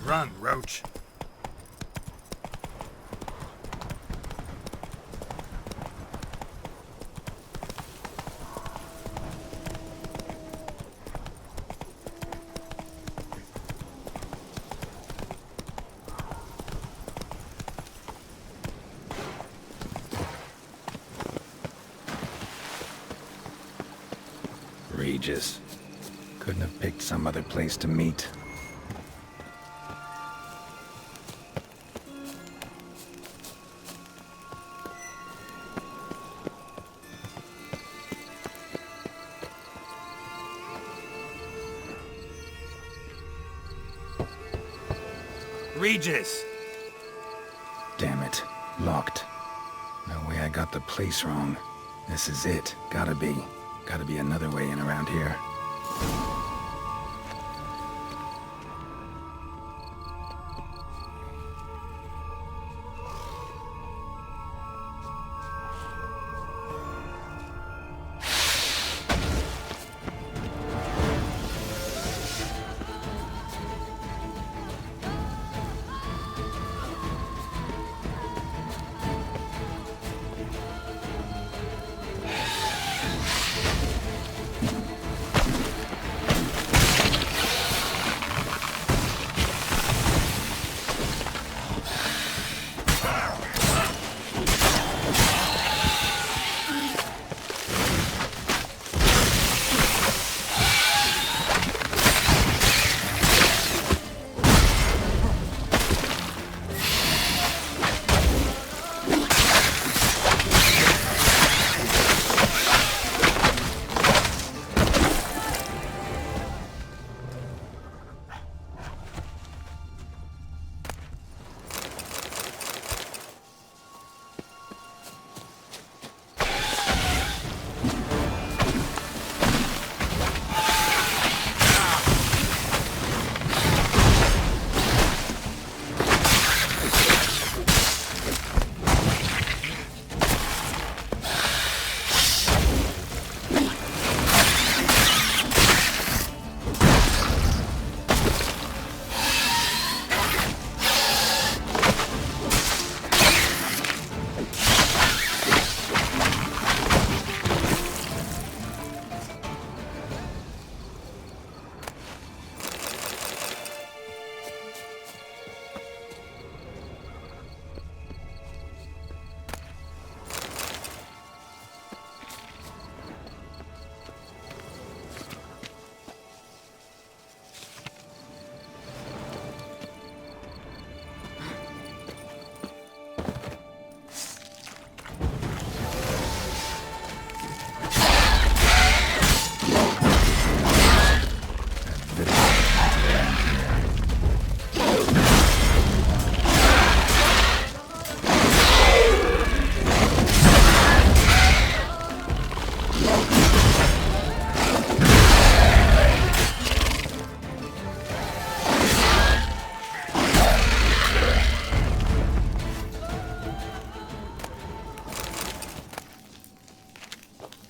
Run, Roach. Regis. Couldn't have picked some other place to meet. Regis! Damn it. Locked. No way I got the place wrong. This is it. Gotta be. Gotta be another way in around here.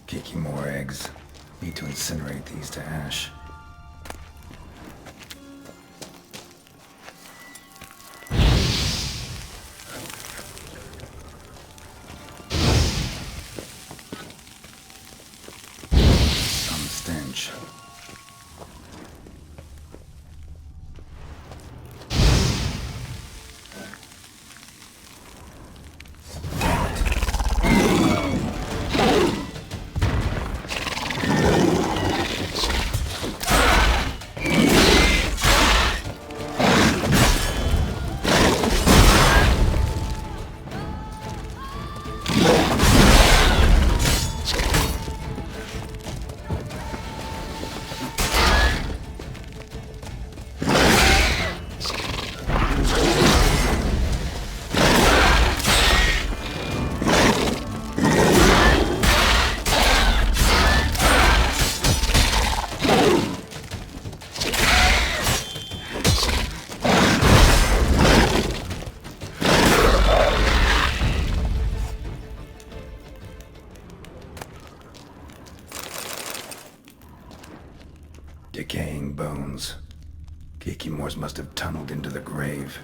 Kicking more eggs. Need to incinerate these to ash. Some stench. Decaying bones. Kikimores must have tunneled into the grave.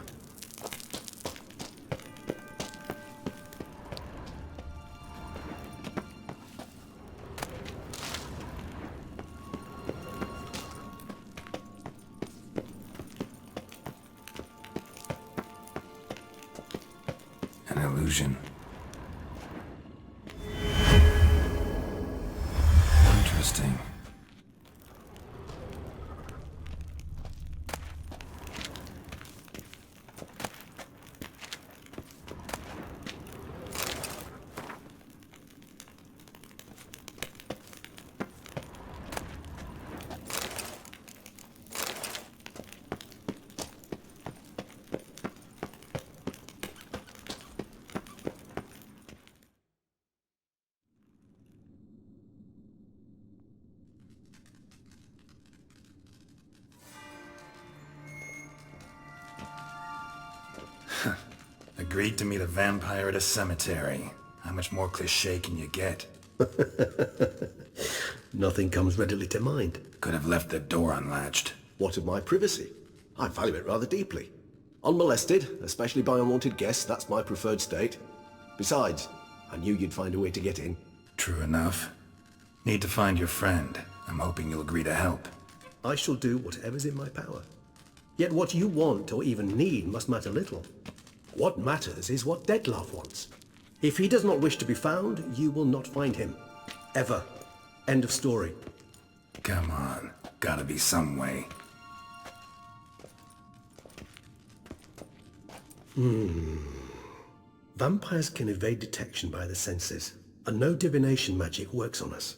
An illusion. Interesting. Agreed to meet a vampire at a cemetery. How much more cliché can you get? Nothing comes readily to mind. Could have left the door unlatched. What of my privacy? I value it rather deeply. Unmolested, especially by unwanted guests, that's my preferred state. Besides, I knew you'd find a way to get in. True enough. Need to find your friend. I'm hoping you'll agree to help. I shall do whatever's in my power. Yet what you want or even need must matter little. What matters is what Detlef wants. If he does not wish to be found, you will not find him. Ever. End of story. Come on. Gotta be some way. Vampires can evade detection by the senses, and no divination magic works on us.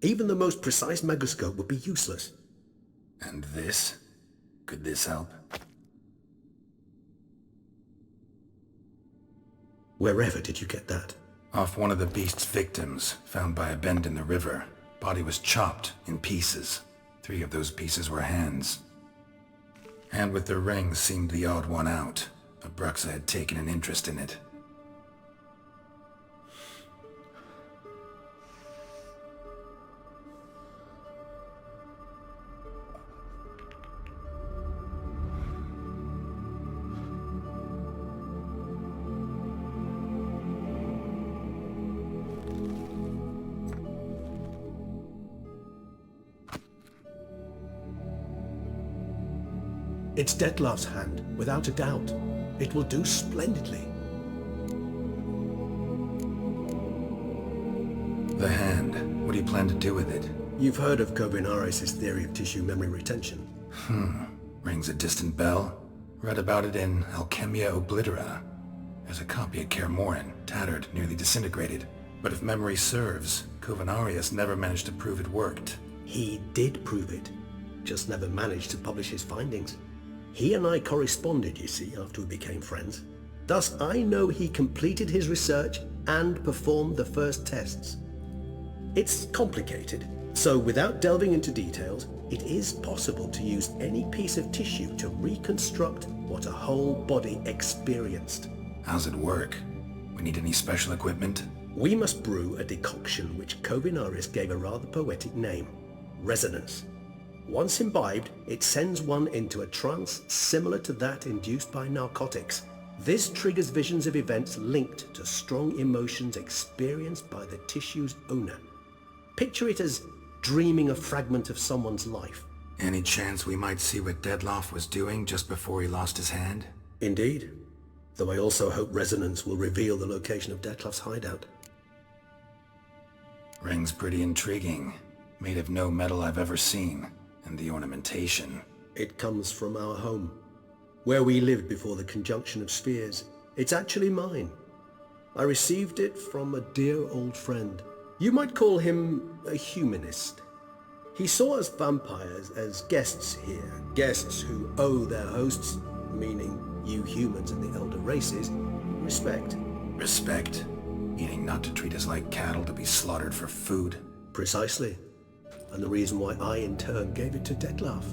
Even the most precise megascope would be useless. And this? Could this help? Wherever did you get that? Off one of the beast's victims, found by a bend in the river. Body was chopped in pieces. 3 of those pieces were hands. Hand with the ring seemed the odd one out. Abruxa had taken an interest in it. It's Detlef's hand, without a doubt. It will do splendidly. The hand. What do you plan to do with it? You've heard of Kovinaris' theory of tissue memory retention. Rings a distant bell. Read about it in Alchemia Oblitera. There's a copy at Kaer Morhen, tattered, nearly disintegrated. But if memory serves, Kovinaris never managed to prove it worked. He did prove it, just never managed to publish his findings. He and I corresponded, you see, after we became friends. Thus, I know he completed his research and performed the first tests. It's complicated, so without delving into details, it is possible to use any piece of tissue to reconstruct what a whole body experienced. How's it work? We need any special equipment? We must brew a decoction which Kovinaris gave a rather poetic name, resonance. Once imbibed, it sends one into a trance similar to that induced by narcotics. This triggers visions of events linked to strong emotions experienced by the tissue's owner. Picture it as dreaming a fragment of someone's life. Any chance we might see what Detlef was doing just before he lost his hand? Indeed. Though I also hope resonance will reveal the location of Detlef's hideout. Ring's pretty intriguing. Made of no metal I've ever seen. And the ornamentation. It comes from our home, where we lived before the conjunction of spheres. It's actually mine. I received it from a dear old friend. You might call him a humanist. He saw us vampires as guests here, guests who owe their hosts, meaning you humans and the elder races, respect. Respect? Meaning not to treat us like cattle to be slaughtered for food? Precisely. And the reason why I in turn gave it to Detlef.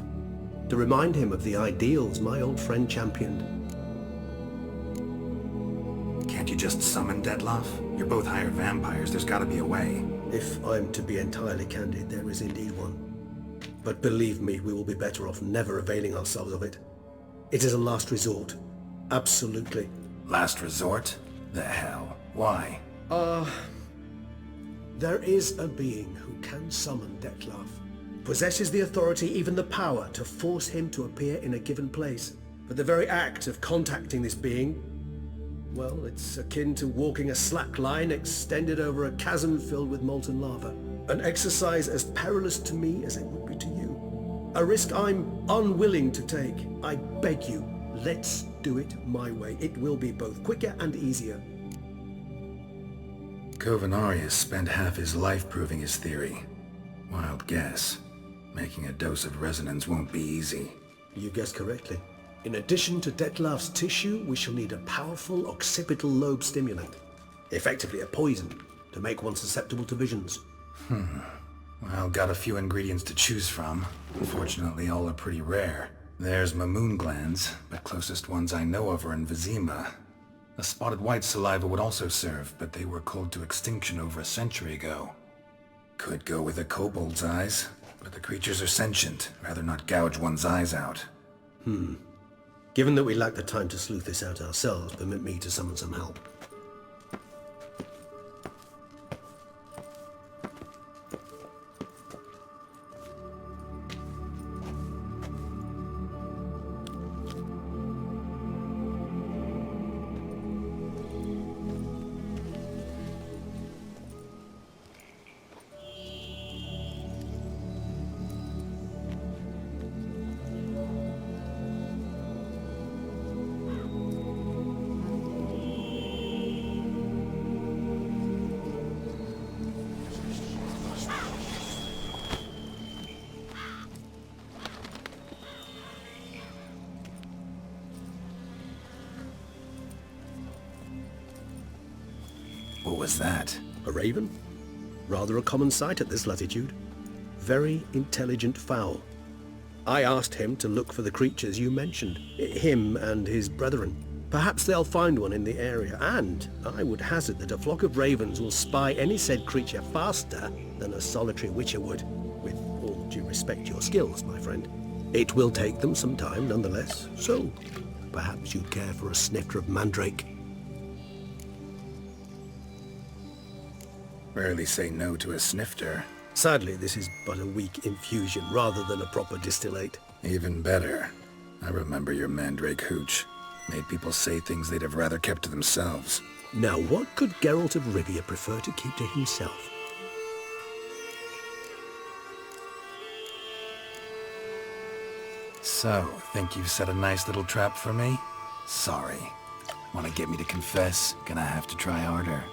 To remind him of the ideals my old friend championed. Can't you just summon Detlef? You're both hired vampires, there's gotta be a way. If I'm to be entirely candid, there is indeed one. But believe me, we will be better off never availing ourselves of it. It is a last resort. Absolutely. Last resort? The hell? Why? There is a being who can summon Dettlaff. Possesses the authority, even the power, to force him to appear in a given place. But the very act of contacting this being, well, it's akin to walking a slack line extended over a chasm filled with molten lava. An exercise as perilous to me as it would be to you. A risk I'm unwilling to take. I beg you, let's do it my way. It will be both quicker and easier. Covenarius spent half his life proving his theory. Wild guess. Making a dose of resonance won't be easy. You guessed correctly. In addition to Dettlaff's tissue, we shall need a powerful occipital lobe stimulant. Effectively a poison, to make one susceptible to visions. Well, got a few ingredients to choose from. Unfortunately, all are pretty rare. There's Mamoon glands, but closest ones I know of are in Vizima. A spotted white saliva would also serve, but they were cold to extinction over a century ago. Could go with a kobold's eyes, but the creatures are sentient. Rather not gouge one's eyes out. Given that we lack the time to sleuth this out ourselves, permit me to summon some help. What was that? A raven? Rather a common sight at this latitude. Very intelligent fowl. I asked him to look for the creatures you mentioned, him and his brethren. Perhaps they'll find one in the area, and I would hazard that a flock of ravens will spy any said creature faster than a solitary witcher would. With all due respect to your skills, my friend. It will take them some time, nonetheless, so perhaps you'd care for a snifter of mandrake. Rarely say no to a snifter. Sadly, this is but a weak infusion rather than a proper distillate. Even better. I remember your mandrake hooch. Made people say things they'd have rather kept to themselves. Now, what could Geralt of Rivia prefer to keep to himself? So, think you've set a nice little trap for me? Sorry. Want to get me to confess? Gonna have to try harder.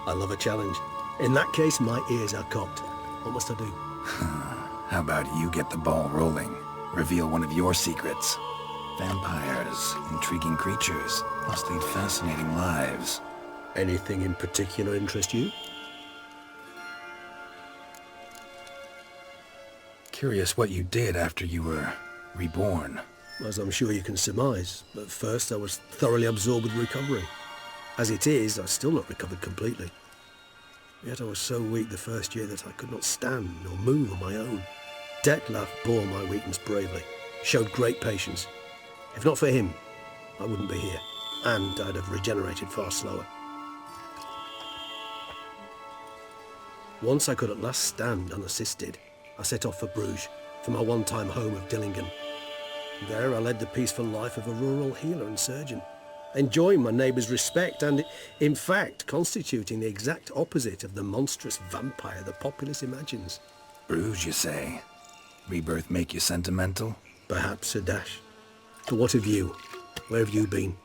I love a challenge. In that case, my ears are cocked. What must I do? How about you get the ball rolling? Reveal one of your secrets. Vampires, intriguing creatures, must lead fascinating lives. Anything in particular interest you? Curious what you did after you were reborn. As I'm sure you can surmise, but first I was thoroughly absorbed with recovering. As it is, I've still not recovered completely. Yet I was so weak the first year that I could not stand or move on my own. Dettlaff bore my weakness bravely, showed great patience. If not for him, I wouldn't be here, and I'd have regenerated far slower. Once I could at last stand unassisted, I set off for Bruges, for my one-time home of Dillingen. There I led the peaceful life of a rural healer and surgeon, enjoying my neighbours' respect and, in fact, constituting the exact opposite of the monstrous vampire the populace imagines. Bruges, you say? Rebirth make you sentimental? Perhaps a dash. But what of you? Where have you been?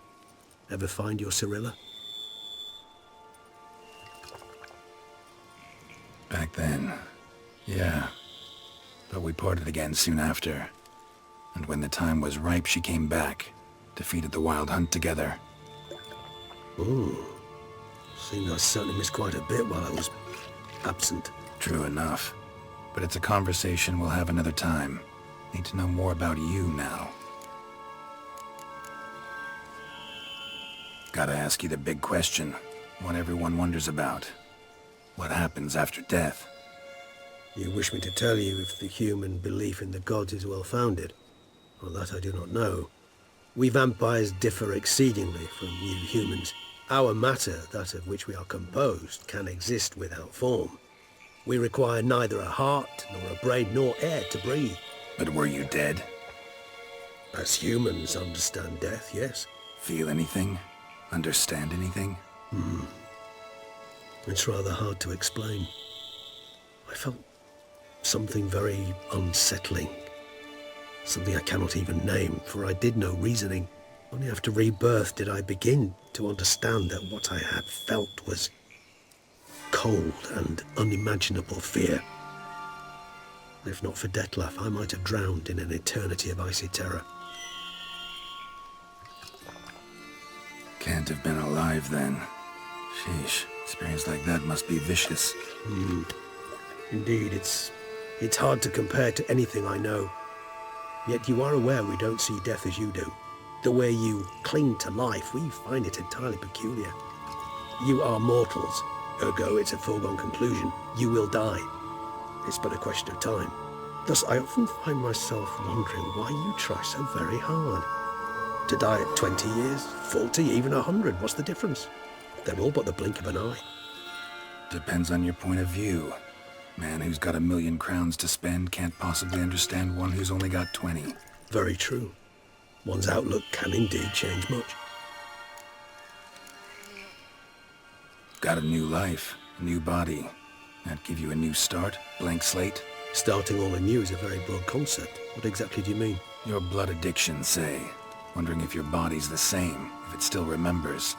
Ever find your Cyrilla? Back then, yeah. But we parted again soon after. And when the time was ripe, she came back. Defeated the Wild Hunt together. Ooh. Seems I certainly missed quite a bit while I was absent. True enough. But it's a conversation we'll have another time. Need to know more about you now. Gotta ask you the big question. What everyone wonders about. What happens after death? You wish me to tell you if the human belief in the gods is well founded? Well, that I do not know. We vampires differ exceedingly from you humans. Our matter, that of which we are composed, can exist without form. We require neither a heart, nor a brain, nor air to breathe. But were you dead? As humans understand death, yes. Feel anything? Understand anything? It's rather hard to explain. I felt something very unsettling. Something I cannot even name, for I did no reasoning. Only after rebirth did I begin to understand that what I had felt was cold and unimaginable fear. If not for Detlef, I might have drowned in an eternity of icy terror. Can't have been alive then. Sheesh, experience like that must be vicious. Indeed, it's hard to compare to anything I know. Yet you are aware we don't see death as you do. The way you cling to life, we find it entirely peculiar. You are mortals, ergo it's a foregone conclusion. You will die. It's but a question of time. Thus, I often find myself wondering why you try so very hard. To die at 20 years, 40, even 100, what's the difference? They're all but the blink of an eye. Depends on your point of view. Man who's got 1,000,000 crowns to spend can't possibly understand one who's only got 20. Very true. One's outlook can indeed change much. Got a new life, a new body. That give you a new start? Blank slate? Starting all anew is a very broad concept. What exactly do you mean? Your blood addiction, say. Wondering if your body's the same, if it still remembers.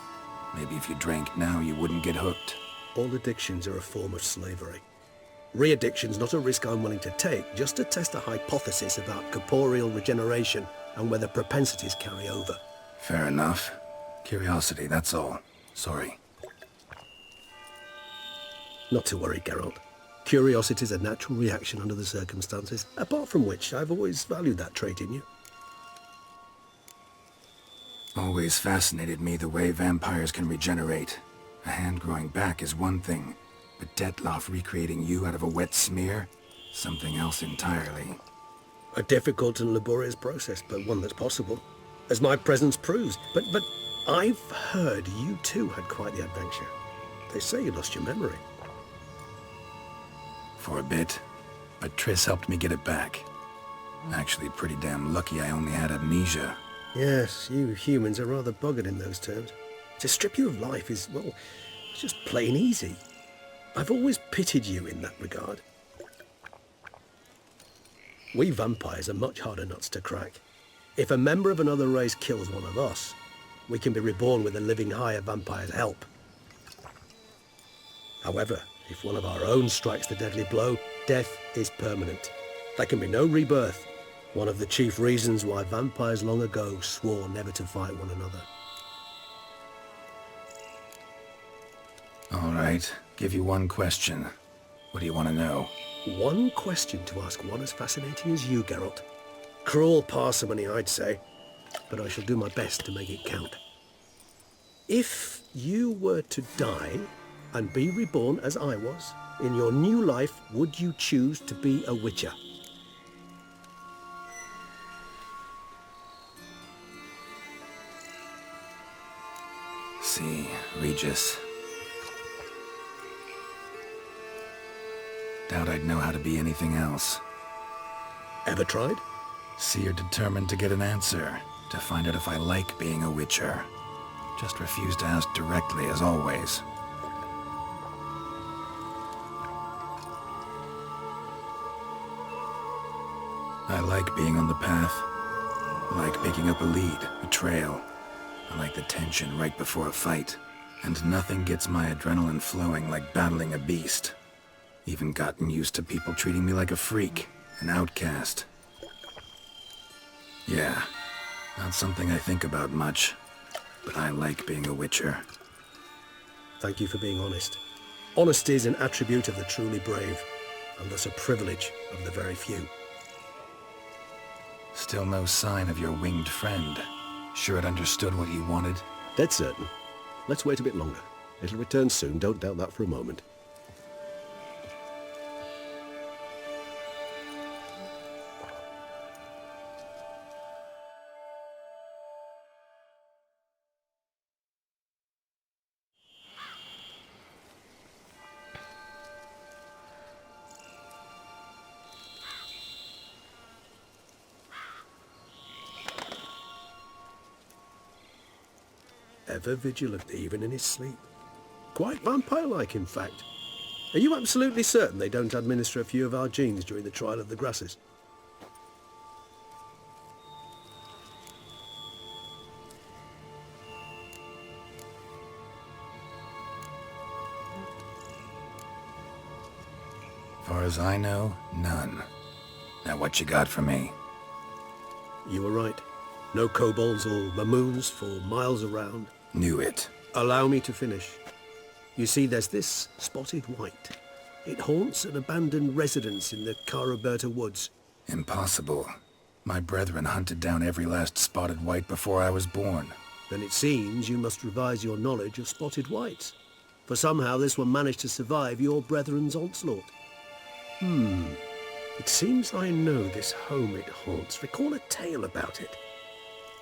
Maybe if you drank now, you wouldn't get hooked. All addictions are a form of slavery. Re-addiction's not a risk I'm willing to take, just to test a hypothesis about corporeal regeneration and whether propensities carry over. Fair enough. Curiosity, that's all. Sorry. Not to worry, Geralt. Curiosity's a natural reaction under the circumstances, apart from which I've always valued that trait in you. Always fascinated me the way vampires can regenerate. A hand growing back is one thing, but Detlef recreating you out of a wet smear? Something else entirely. A difficult and laborious process, but one that's possible, as my presence proves. But I've heard you too had quite the adventure. They say you lost your memory. For a bit, but Triss helped me get it back. Actually pretty damn lucky I only had amnesia. Yes, you humans are rather buggered in those terms. To strip you of life is, well, it's just plain easy. I've always pitied you in that regard. We vampires are much harder nuts to crack. If a member of another race kills one of us, we can be reborn with a living higher vampire's help. However, if one of our own strikes the deadly blow, death is permanent. There can be no rebirth. One of the chief reasons why vampires long ago swore never to fight one another. All right, give you one question. What do you want to know? One question to ask one as fascinating as you, Geralt. Cruel parsimony, I'd say, but I shall do my best to make it count. If you were to die and be reborn as I was, in your new life, would you choose to be a witcher? See, Regis. Doubt I'd know how to be anything else. Ever tried? See, you're determined to get an answer, to find out if I like being a witcher. Just refuse to ask directly, as always. I like being on the path. I like picking up a lead, a trail. I like the tension right before a fight. And nothing gets my adrenaline flowing like battling a beast. Even gotten used to people treating me like a freak, an outcast. Yeah, not something I think about much, but I like being a witcher. Thank you for being honest. Honesty is an attribute of the truly brave, and thus a privilege of the very few. Still no sign of your winged friend. Sure it understood what you wanted? Dead certain. Let's wait a bit longer. It'll return soon, don't doubt that for a moment. ever vigilant, even in his sleep. Quite vampire-like, in fact. Are you absolutely certain they don't administer a few of our genes during the trial of the grasses? Far as I know, none. Now what you got for me? You were right. No kobolds or mamoons for miles around. Knew it. Allow me to finish. You see, there's this spotted white. It haunts an abandoned residence in the Caraberta woods. Impossible. My brethren hunted down every last spotted white before I was born. Then it seems you must revise your knowledge of spotted whites. For somehow this one managed to survive your brethren's onslaught. It seems I know this home it haunts. Recall a tale about it.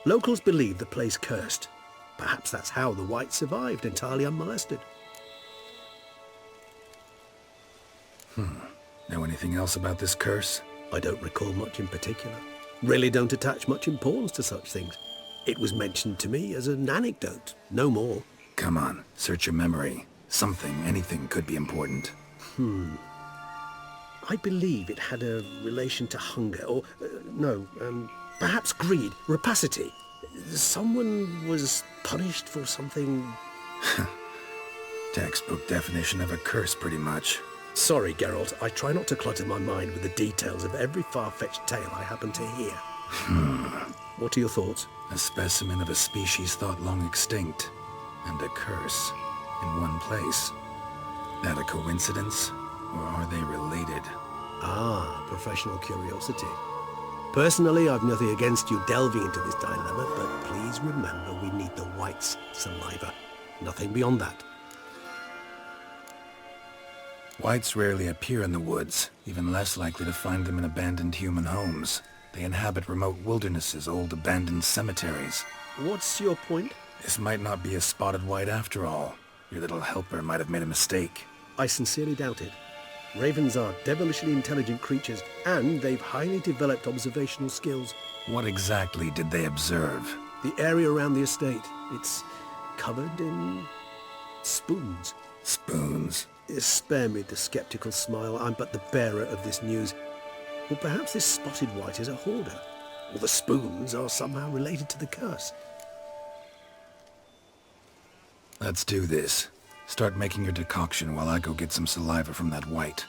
Locals believe the place cursed. Perhaps that's how the white survived, entirely unmolested. Know anything else about this curse? I don't recall much in particular. Really don't attach much importance to such things. It was mentioned to me as an anecdote, no more. Come on, search your memory. Something, anything could be important. I believe it had a relation to hunger, or, perhaps greed, rapacity. Someone was punished for something... Textbook definition of a curse, pretty much. Sorry, Geralt, I try not to clutter my mind with the details of every far-fetched tale I happen to hear. What are your thoughts? A specimen of a species thought long extinct, and a curse, in one place. That a coincidence, or are they related? Ah, professional curiosity. Personally, I've nothing against you delving into this dilemma, but please remember we need the white's saliva. Nothing beyond that. Whites rarely appear in the woods, even less likely to find them in abandoned human homes. They inhabit remote wildernesses, old abandoned cemeteries. What's your point? This might not be a spotted white after all. Your little helper might have made a mistake. I sincerely doubt it. Ravens are devilishly intelligent creatures, and they've highly developed observational skills. What exactly did they observe? The area around the estate, it's covered in spoons. Spoons? Spare me the skeptical smile. I'm but the bearer of this news. Or perhaps this spotted white is a hoarder. Or the spoons are somehow related to the curse. Let's do this. Start making your decoction while I go get some saliva from that white.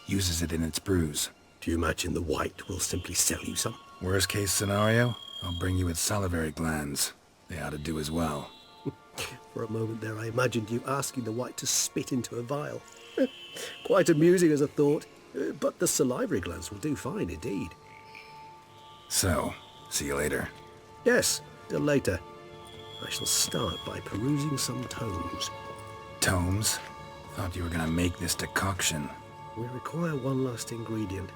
Uses it in its brews. Do you imagine the white will simply sell you some? Worst case scenario, I'll bring you its salivary glands. They ought to do as well. For a moment there I imagined you asking the white to spit into a vial. Quite amusing as a thought, but the salivary glands will do fine indeed. So, see you later. Yes, till later. I shall start by perusing some tomes. Tomes? Thought you were gonna make this decoction. We require one last ingredient.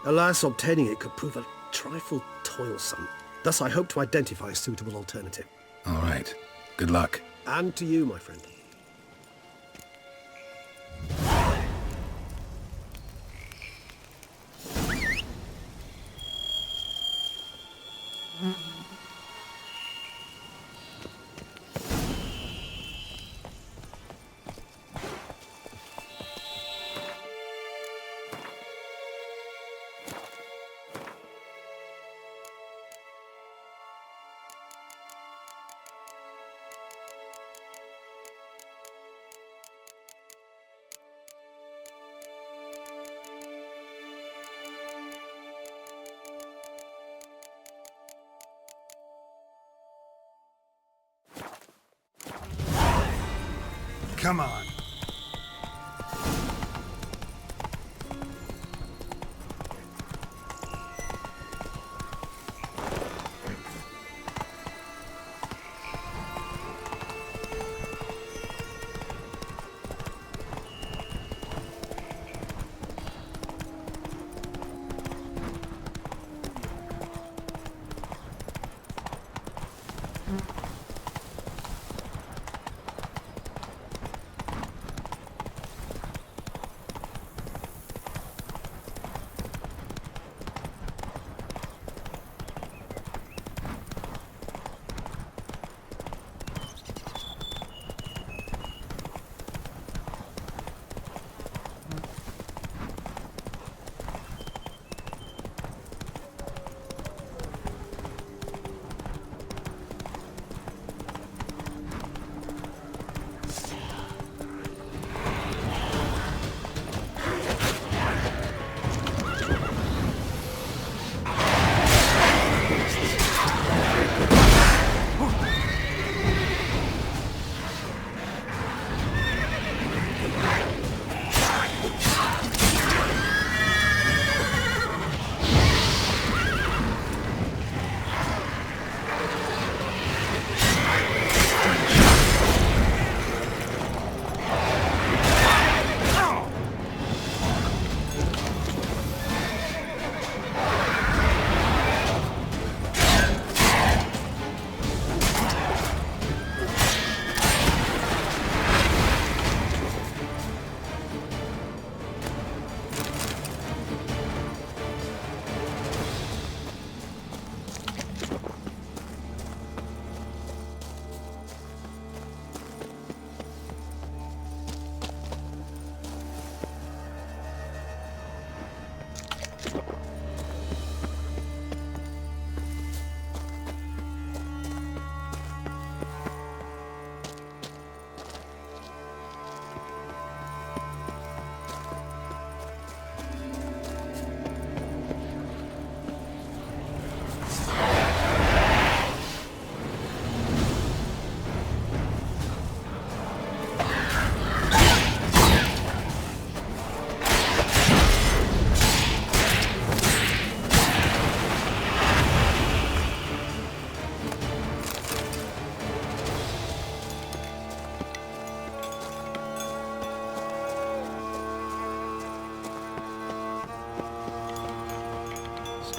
Alas, obtaining it could prove a trifle toilsome. Thus I hope to identify a suitable alternative. All right. Good luck. And to you, my friend. Come on.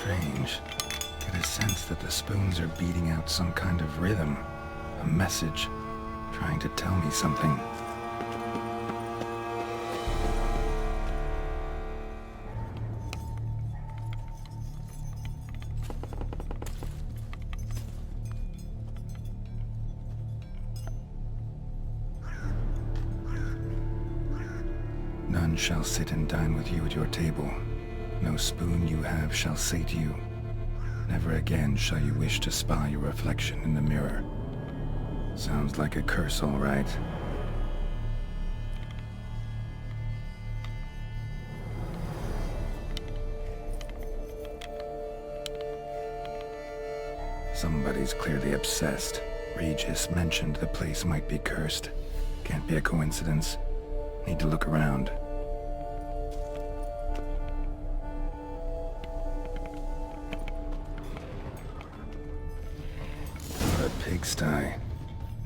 Strange. Get a sense that the spoons are beating out some kind of rhythm. A message. Trying to tell me something. None shall sit and dine with you at your table. No spoon you have shall sate you. Never again shall you wish to spy your reflection in the mirror. Sounds like a curse, all right. Somebody's clearly obsessed. Regis mentioned the place might be cursed. Can't be a coincidence. Need to look around. What a pigsty.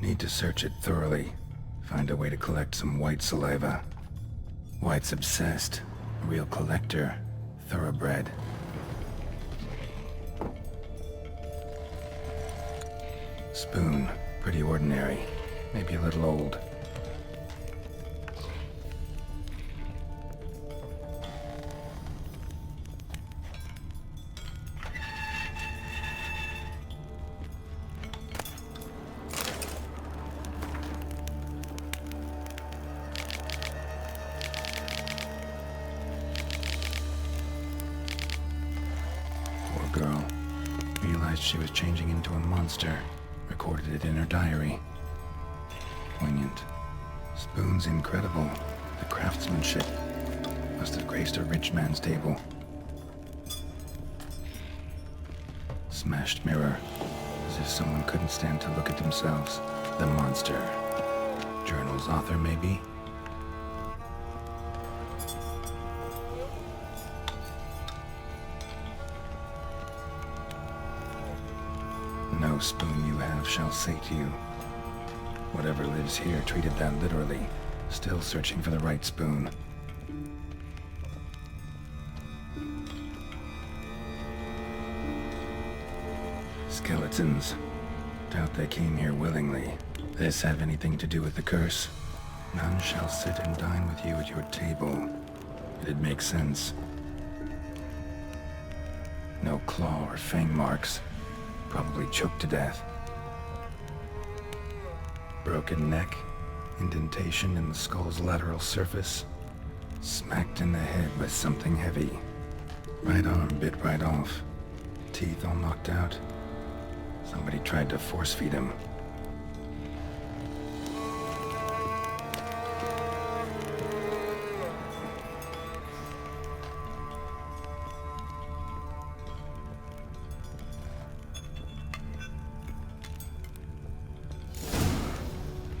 Need to search it thoroughly. Find a way to collect some white saliva. White's obsessed. A real collector. Thoroughbred. Spoon. Pretty ordinary. Maybe a little old. Girl. Realized she was changing into a monster. Recorded it in her diary. Poignant. Spoon's incredible. The craftsmanship. Must have graced a rich man's table. Smashed mirror. As if someone couldn't stand to look at themselves. The monster. Journal's author, maybe? No spoon you have shall sate you. Whatever lives here treated that literally. Still searching for the right spoon. Skeletons. Doubt they came here willingly. This have anything to do with the curse? None shall sit and dine with you at your table. It'd make sense. No claw or fang marks. Probably choked to death. Broken neck, indentation in the skull's lateral surface, smacked in the head with something heavy. Right arm bit right off, teeth all knocked out. Somebody tried to force feed him.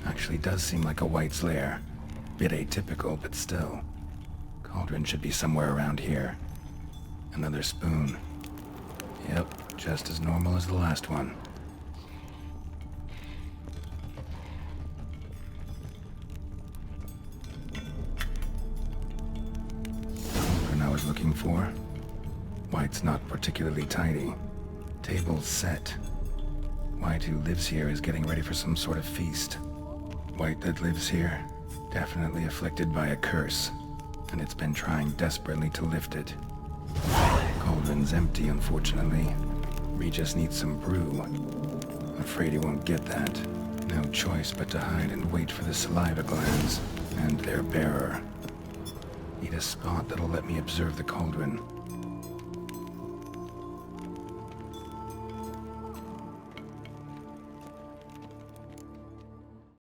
Actually does seem like a white's lair. Bit atypical, but still. Cauldron should be somewhere around here. Another spoon. Yep, just as normal as the last one. Cauldron I was looking for. White's not particularly tidy. Table's set. White who lives here is getting ready for some sort of feast. White that lives here, definitely afflicted by a curse, and it's been trying desperately to lift it. Cauldron's empty, unfortunately. Regis needs some brew. Afraid he won't get that. No choice but to hide and wait for the saliva glands, and their bearer. Need a spot that'll let me observe the cauldron.